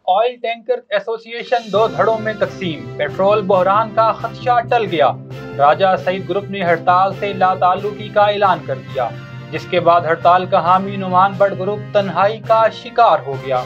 Oil tanker association दो धड़ों में तकसीम, पेट्रोल बहरान का खदशा टल गया। राजा सईद ग्रुप ने हड़ताल से लाताल्लुकी का ऐलान कर दिया, जिसके बाद हड़ताल का हामी नुमान बट ग्रुप तन्हाई का शिकार हो गया।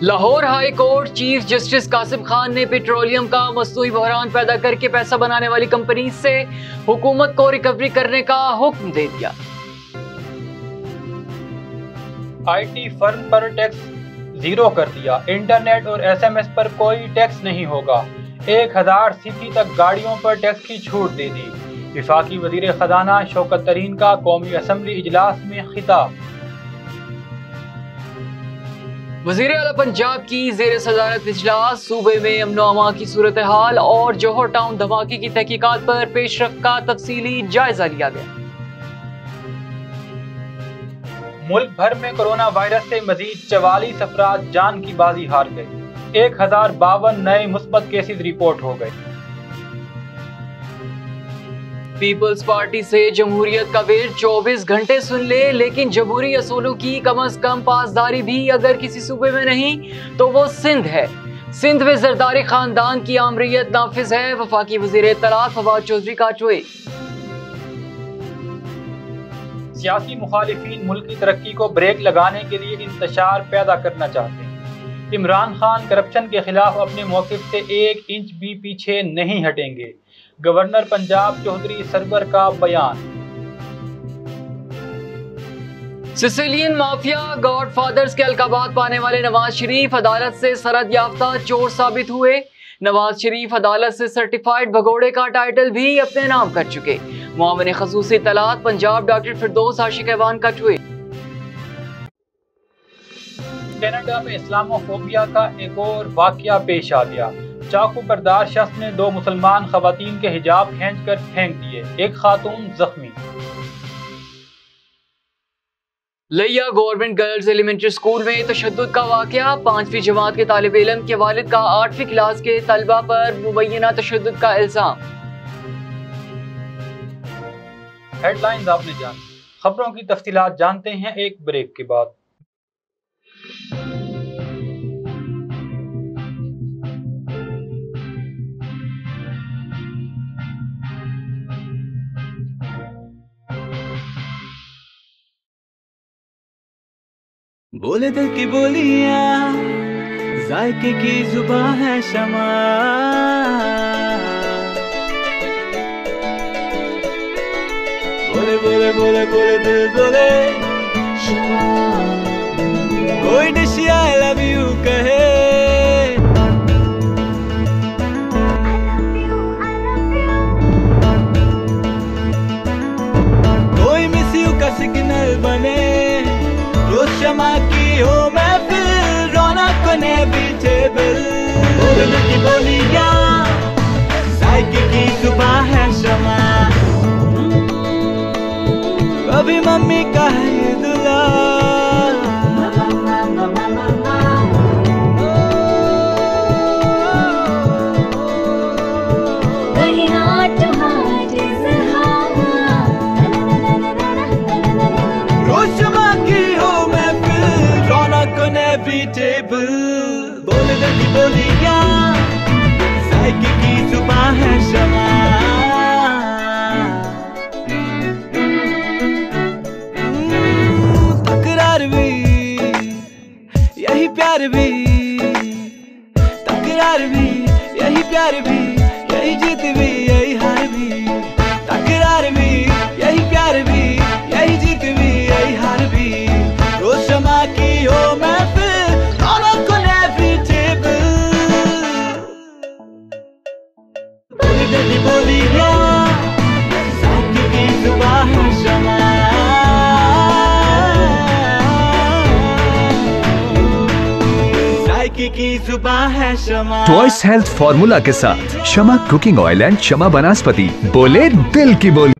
Lahore high court chief justice Qasim Khan ने पेट्रोलियम का मसनूई बहरान पैदा करके पैसा बनाने वाली कंपनी से हुकूमत को रिकवरी करने का हुक्म दे दिया। आईटी फर्म पर टैक्स जीरो कर दिया, इंटरनेट और एसएमएस पर कोई टैक्स नहीं होगा। 1000 सीसी तक गाड़ियों पर टैक्स की छूट दे दी। विफाकी वजीर खजाना शौकत तरीन का कौमी असम्बली इजलास में खिताब। वजीर आला पंजाब की जेर सदारत इजलास, सूबे में अमनो अमान की सूरत हाल और जौहर टाउन धमाके की तहकीकात पर पेशरफ्त का तफसीली जायजा लिया गया। मुल्क भर में कोरोना वायरस से मजीद 44 अफराद जान की बाजी हार गए। 1052 नए मुस्बत केसेस रिपोर्ट हो गए। पीपल्स पार्टी से जमहूरियत का वेट 24 घंटे सुन ले, लेकिन जमहूरी असूलों की कम अज कम पासदारी भी अगर किसी सूबे में नहीं तो वो सिंध है। सिंध में जरदारी खानदान की आमरीत नाफिज है। वफाकी वजीर इत्तलात फवाद चौधरी का ट्वीट। सियासी मुखालिफिन मुल्क की तरक्की को ब्रेक लगाने के लिए इंतशार पैदा करना चाहते हैं। इमरान खान करप्शन के खिलाफ अपने मौक़िफ़ से 1 इंच भी पीछे नहीं हटेंगे। गवर्नर पंजाब चौधरी सरवर का बयान। सिसिलियन माफिया गॉडफादर्स के अलकाबात पाने वाले नवाज शरीफ अदालत से सरहद याफ्ता चोर साबित हुए। नवाज शरीफ अदालत से सर्टिफाइड भगोड़े का टाइटल भी अपने नाम कर चुके। मुआविन खसूसी तलात पंजाब डॉक्टर फिरदौस आशिक ऐवान का ट्वीट। कनाडा में इस्लामोफोबिया का एक और वाकया पेश आ गया। चाकू बरदार शख्स ने 2 मुसलमान खवातीन के हिजाब खींचकर फेंक दिए, एक खातून जख्मी। लिया गवर्नमेंट गर्ल्स एलिमेंट्री स्कूल में तशद्दुद का वाकया। 5वीं जमात के तालिब इल्म के वालिद का 8वीं क्लास के तलबा पर मुबैना तशद्दुद का इल्जाम। हेडलाइंस आपने जानी, खबरों की तफसीलात जानते हैं एक ब्रेक के बाद। बोले दिल की बोलियां, जायके की जुबान है शमा। बोले बोले बोले बोले दिल बोले शमा। कोई डिशी आई लव यू कहे, कोई मिस यू का सिग्नल बने। रोज शमा की हो महफिल, रौनक ने भी टेबल। बोले की बोलियां, जायके की जुबान है शमा। कभी मम्मी का है दुला, टेबल। बोले लगी बोलियां, जायके की जुबान है शमा। तकरार भी यही प्यार भी, तकरार भी यही प्यार भी, यही जीत भी यही हार भी। तकरार भी यही प्यार भी, यही जीत भी यही हार भी। रोज शमा की हो महफिल, चॉइस हेल्थ फॉर्मूला के साथ शमा कुकिंग ऑयल एंड शमा वनस्पति। बोले दिल की बोली।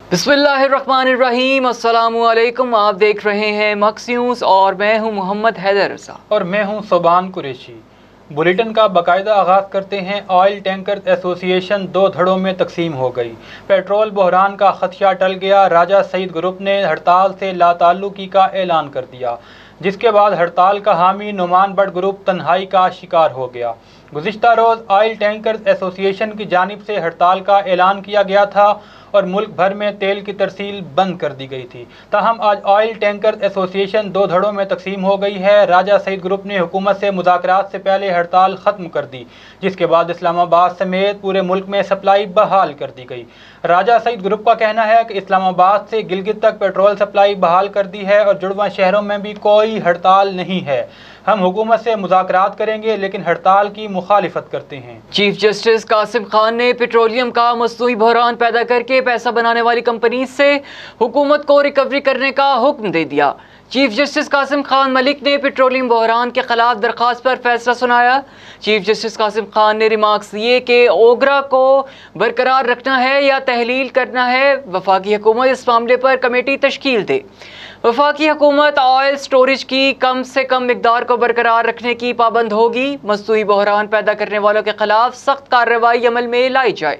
बिस्मिल्लाहिर्रहमानिर्रहीम, अस्सलामुअलैकुम। आप देख रहे हैं मक्स न्यूज़ और मैं हूं मोहम्मद हैदर रज़ा और मैं हूं सोबान कुरैशी। बुलेटिन का बाकायदा आगाज़ करते हैं। ऑयल टैंकर एसोसिएशन दो धड़ों में तकसीम हो गई। पेट्रोल बहरान का खदशा टल गया। राजा सईद ग्रुप ने हड़ताल से लाताल्लुकी का ऐलान कर दिया, जिसके बाद हड़ताल का हामी नुमान बट ग्रुप तन्हाई का शिकार हो गया। गुज़िश्ता रोज़ ऑयल टैंकर एसोसिएशन की जानिब से हड़ताल का ऐलान किया गया था और मुल्क भर में तेल की तरसील बंद कर दी गई थी। ताहम आज ऑयल टैंकर एसोसिएशन दो धड़ों में तकसीम हो गई है। राजा सईद ग्रुप ने हुकूमत से मुज़ाकरात से पहले हड़ताल ख़त्म कर दी, जिसके बाद इस्लामाबाद समेत पूरे मुल्क में सप्लाई बहाल कर दी गई। राजा सईद ग्रुप का कहना है कि इस्लामाबाद से गिलगित तक पेट्रोल सप्लाई बहाल कर दी है और जुड़वा शहरों में भी कोई हड़ताल नहीं है। हम हुकूमत से मुज़ाकरात करेंगे लेकिन हड़ताल की मुखालिफत करते हैं। चीफ जस्टिस कासिम खान ने पेट्रोलियम का मसनूई बहरान पैदा करके पैसा बनाने वाली कंपनी से हुकूमत को रिकवरी करने का हुक्म दे दिया। चीफ जस्टिस कासिम खान मलिक ने पेट्रोलियम बहरान के खिलाफ दरख्वास्त पर फैसला सुनाया। चीफ जस्टिस कासिम खान ने रिमार्क्स दिए कि ओगरा को बरकरार रखना है या तहलील करना है, वफाकी हुकूमत इस मामले पर कमेटी तश्कील दे। वफाकी हुकूमत ऑयल स्टोरेज की कम से कम मिकदार को बरकरार रखने की पाबंद होगी। मसनूई बहरान पैदा करने वालों के खिलाफ सख्त कार्रवाई अमल में लाई जाए।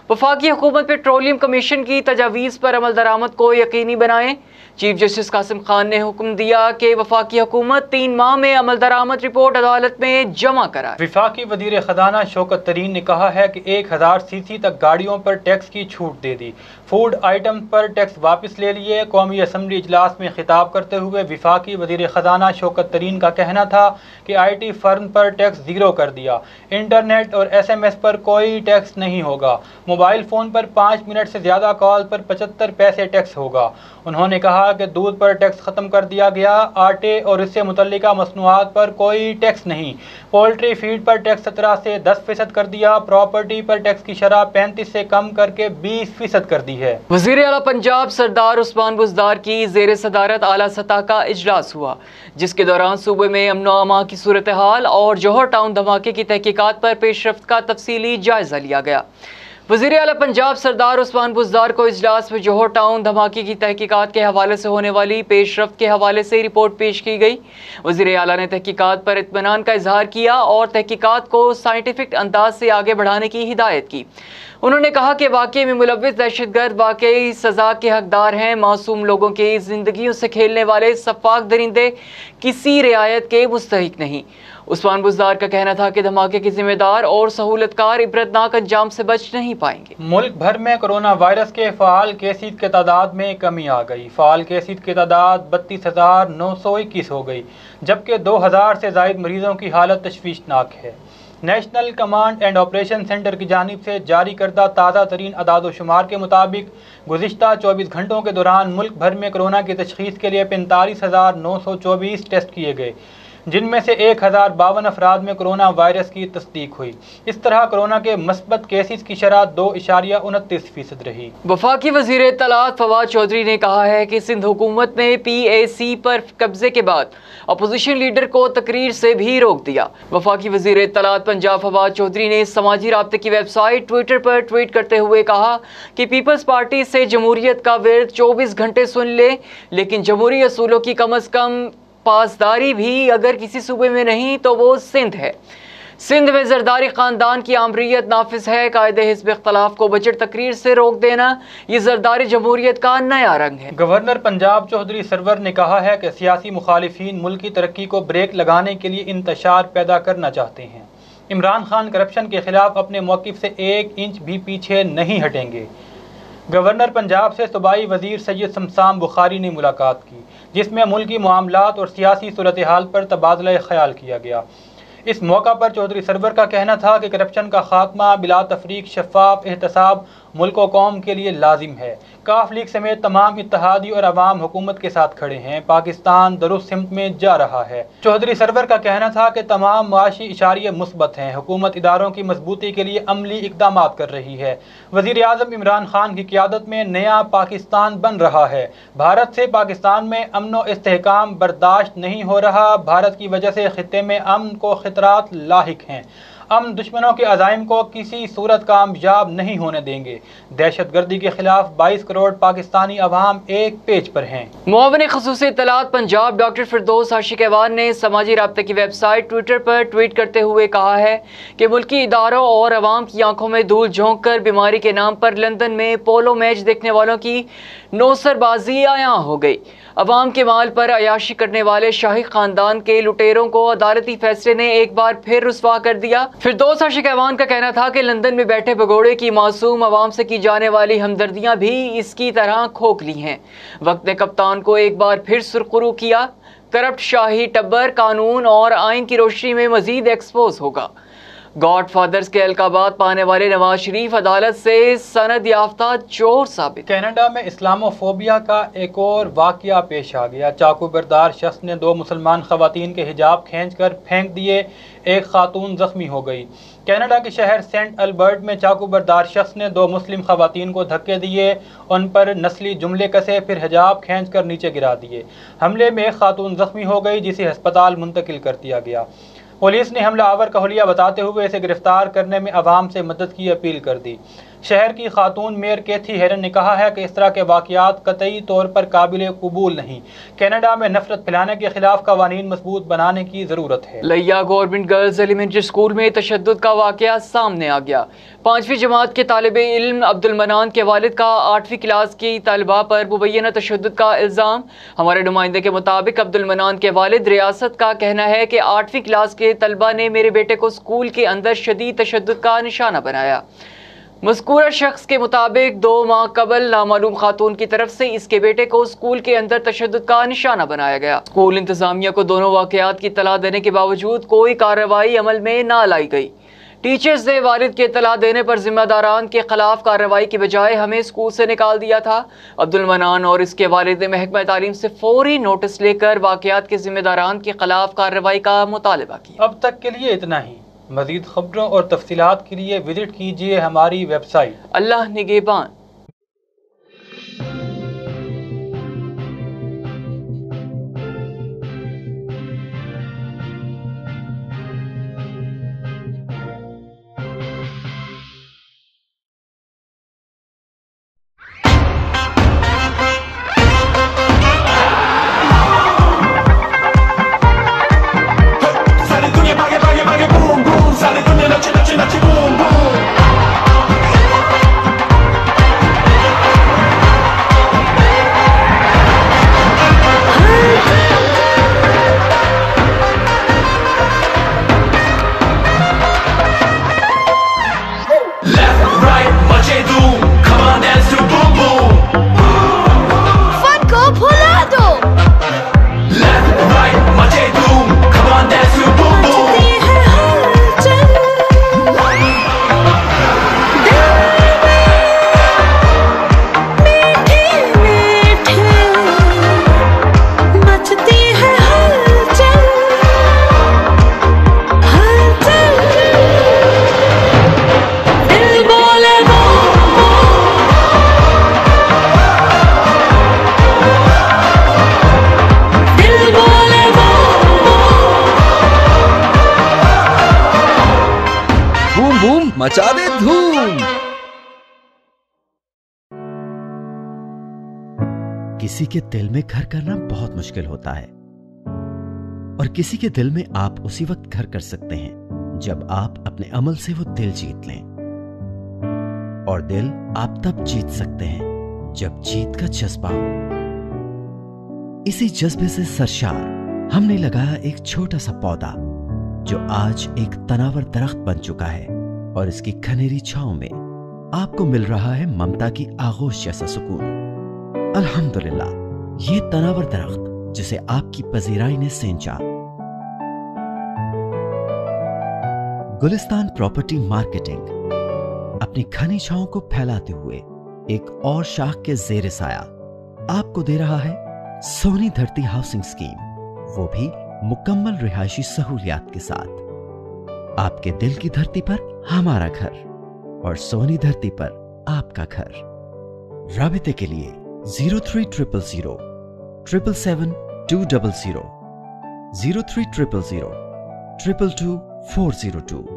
वफाकी हुकूमत पेट्रोलियम कमीशन की तजावीज़ पर अमल दरामद को यकीनी बनाएं। चीफ जस्टिस कासिम खान ने हुक्म दिया कि वफाकी हुकूमत 3 माह में अमल दरामद रिपोर्ट अदालत में जमा कराए। वफाकी वज़ीर ख़ज़ाना शौकत तरीन ने कहा है कि 1000 सीसी तक गाड़ियों पर टैक्स की छूट दे दी। फूड आइटम पर टैक्स वापस ले लिए। कौमी असम्बली इजलास में खिताब करते हुए वफाकी वज़ीर ख़ज़ाना शौकत तरीन का कहना था कि IT फर्म पर टैक्स ज़ीरो कर दिया। इंटरनेट और SMS पर कोई टैक्स नहीं होगा। मोबाइल फ़ोन पर 5 मिनट से ज़्यादा कॉल पर 75 पैसे टैक्स होगा। उन्होंने कहा कि दूध पर टैक्स ख़त्म कर दिया गया। आटे और इससे मुतल्लिका मसनूआत पर कोई टैक्स नहीं। पोल्ट्री फीड पर टैक्स 17 से 10% कर दिया। प्रॉपर्टी पर टैक्स की शरह 35 से कम करके 20% कर दी है। वज़ीर आला पंजाब सरदार उस्मान बुज़दार की ज़ेर सदारत आला सतह का इजलास हुआ, जिसके दौरान सूबे में अमन व अमान की सूरत हाल और जौहर टाउन धमाके की तहकीकात पर पेशरफ्त का तफसीली जायजा लिया गया। वज़ीर आला पंजाब सरदार उस्मान बुज़दार को इजलास में जौहर टाउन धमाके की तहकीकात के हवाले से होने वाली पेशरफ्त के हवाले से रिपोर्ट पेश की गई। वज़ीर आला ने तहकीकात पर इत्मीनान का इजहार किया और तहकीकात को साइंटिफिक अंदाज से आगे बढ़ाने की हिदायत की। उन्होंने कहा कि वाक़े में मुलव्विस दहशतगर्द वाकई सज़ा के हकदार हैं। मासूम लोगों की ज़िंदगियों से खेलने वाले सफाक दरिंदे किसी रियायत के मुस्तहिक नहीं। उस्मान बुज़दार का कहना था कि धमाके के जिम्मेदार और सहूलतकार इबरतनाक अंजाम से बच नहीं पाएंगे। मुल्क भर में कोरोना वायरस के फ़ाल केसेस की तादाद में कमी आ गई। फ़ाल केसेस की तादाद 32,921 हो गई, जबकि 2000 से ज़ायद मरीजों की हालत तशवीशनाक है। National command and operation centre की जानिब से जारी करदा ताज़ा तरीन अदाद-ओ-शुमार के मुताबिक गुज़िश्ता 24 घंटों के दौरान मुल्क भर में कोरोना की तशख़ीस के लिए 45,924 टेस्ट किए गए, जिनमें से 1052 अफराद में कोरोना वायरस की तस्दीक हुई। इस तरह कोरोना के मस्बत केसेस की शरह 2.29% रही। वफाकी वज़ीर इत्तलात फवाद चौधरी ने कहा है कि सिंध हुकूमत ने PAC पर कब्जे के बाद अपोजिशन लीडर को तकरीर से भी रोक दिया। वफाकी वज़ीर इत्तलात पंजाब फवाद चौधरी ने समाजी राब्ते की वेबसाइट ट्विटर पर ट्वीट करते हुए कहा कि पीपल्स पार्टी से जमहूरियत का विर्द 24 घंटे सुन ले, लेकिन जमहूरी असूलों की कम अज़ कम पासदारी भी अगर किसी सूबे में नहीं तो वो सिंध है। सिंध में जरदारी ख़ानदान की आमरीत नाफिज है। कायदे हिज़्ब इख्तलाफ को बजट तकरीर से रोक देना ये जरदारी जमहूरियत का नया रंग है। गवर्नर पंजाब चौधरी सरवर ने कहा है कि सियासी मुखालिफिन मुल्क की तरक्की को ब्रेक लगाने के लिए इंतशार पैदा करना चाहते हैं। इमरान खान करप्शन के खिलाफ अपने मौक़िफ़ से 1 इंच भी पीछे नहीं हटेंगे। गवर्नर पंजाब से सूबाई वज़ीर सैयद शमशाम बुखारी ने मुलाकात की, जिसमें मुल्की मामलात और सियासी सूरत हाल पर तबादला ख्याल किया गया। इस मौका पर चौधरी सरवर का कहना था कि करप्शन का खात्मा बिला तफरीक शफाफ एहतसाब मुल्क व कौम के लिए लाजिम है। काफ लीग समेत तमाम इत्तेहादी और अवाम हुकूमत के साथ खड़े हैं। पाकिस्तान दुरुस्त सिमत में जा रहा है। चौधरी सरवर का कहना था कि तमाम माशी इशारे मुस्बत हैं। हुकूमत इदारों की मजबूती के लिए अमली इकदाम कर रही है। वज़ीर आज़म इमरान खान की क़ियादत में नया पाकिस्तान बन रहा है। भारत से पाकिस्तान में अमन व इस्तेहकाम बर्दाश्त नहीं हो रहा। भारत की वजह से खित्ते में अमन को खतरात लाहिक हैं। हम दुश्मनों के अज़ाइम को किसी सूरत कामयाब नहीं होने देंगे। दहशत गर्दी के खिलाफ 22 करोड़ पाकिस्तानी अवाम एक पेज पर हैं। मुआविन ख़ुसूसी इत्तलात पंजाब डॉक्टर फिरदौस आशिक अवान ने समाजी राब्ते की वेबसाइट ट्विटर पर ट्वीट करते हुए कहा है कि मुल्की इदारों और अवाम की आंखों में धूल झोंक कर बीमारी के नाम पर लंदन में पोलो मैच देखने वालों की नौसरबाजी आया हो गई। अवाम के माल पर अयाशी करने वाले शाही खानदान के लुटेरों को अदालती फैसले ने एक बार फिर रुस्वा कर दिया। फिरदौस आशिक अवान का कहना था कि लंदन में बैठे भगोड़े की मासूम अवाम से की जाने वाली हमदर्दियां भी इसकी तरह खोखली हैं। वक्त ने कप्तान को एक बार फिर सुरखरू किया। करप्ट शाही टब्बर कानून और आइन की रोशनी में मजीद एक्सपोज होगा। गॉड फादर्स के अलकाबात पाने वाले नवाज शरीफ अदालत से सनद याफ्ता चोर साबित। कनाडा में इस्लामोफोबिया का एक और वाकया पेश आ गया। चाकू बरदार शख्स ने 2 मुसलमान खवातीन के हिजाब खींचकर फेंक दिए। एक खातून जख्मी हो गई। कनाडा के शहर सेंट अल्बर्ट में चाकू बरदार शख्स ने 2 मुस्लिम खवातीन को धक्के दिए, उन पर नस्ली जुमले कसे, फिर हिजाब खींचकर नीचे गिरा दिए। हमले में एक खातून जख्मी हो गई जिसे अस्पताल मुंतकिल कर दिया गया। पुलिस ने हमला आवर का हुलिया बताते हुए इसे गिरफ्तार करने में अवाम से मदद की अपील कर दी। शहर की खातून मेयर कैथी हेरन ने कहा है कि इस तरह के वाक़यात कतई तौर पर काबिल कबूल नहीं। कनाडा में नफरत फैलाने के खिलाफ कवानीन मजबूत बनाने की ज़रूरत है। लिया गवर्नमेंट गर्ल्स एलिमेंट्री स्कूल में तशद्दुद का वाक़या सामने आ गया। 5वीं जमात के तालिब इल्म अब्दुल मनान के वालिद का 8वीं क्लास की तलबा पर मुबैना तशद्दुद का इल्ज़ाम। हमारे नुमाइंदे के मुताबिक अब्दुल मनान के वालिद रियासत का कहना है कि 8वीं क्लास के तलबा ने मेरे बेटे को स्कूल के अंदर शदीद तशद्दुद का निशाना बनाया। मज़कूरा शख्स के मुताबिक 2 माह कबल नामालूम खातून की तरफ से इसके बेटे को स्कूल के अंदर तशद्दुद का निशाना बनाया गया। स्कूल इंतजामिया को दोनों वाक़यात की इत्तला देने के बावजूद कोई कार्रवाई अमल में ना लाई गई। टीचर्स ने वालिद के इत्तला देने पर जिम्मेदारान के खिलाफ कार्रवाई की बजाय हमें स्कूल से निकाल दिया था। अब्दुल मनान और इसके वालिद ने महकमा तालीम से फौरी नोटिस लेकर वाक़यात के जिम्मेदारान के खिलाफ कार्रवाई का मुतालबा किया। अब तक के लिए इतना ही। मज़ीद खबरों और तफसीलात के लिए विजिट कीजिए हमारी वेबसाइट। अल्लाह निगहबान। मचा दे धूम। किसी के दिल में घर करना बहुत मुश्किल होता है और किसी के दिल में आप उसी वक्त घर कर सकते हैं जब आप अपने अमल से वो दिल जीत लें। और दिल आप तब जीत सकते हैं जब जीत का जज्बा हो। इसी जज्बे से सरशार हमने लगाया एक छोटा सा पौधा जो आज एक तनावर दरख्त बन चुका है और इसकी घनेरी छांव में आपको मिल रहा है ममता की आगोश जैसा सुकून। अल्हम्दुलिल्लाह, ये तनावर दरख्त जिसे आपकी पजीराई ने सेंचा। गुलिस्तान प्रॉपर्टी मार्केटिंग अपनी घनी छांव को फैलाते हुए एक और शाख के जेर साया आपको दे रहा है सोनी धरती हाउसिंग स्कीम, वो भी मुकम्मल रिहायशी सहूलियात के साथ। आपके दिल की धरती पर हमारा घर और सोनी धरती पर आपका घर। राबिते के लिए 0300 777 200 03000 222 402।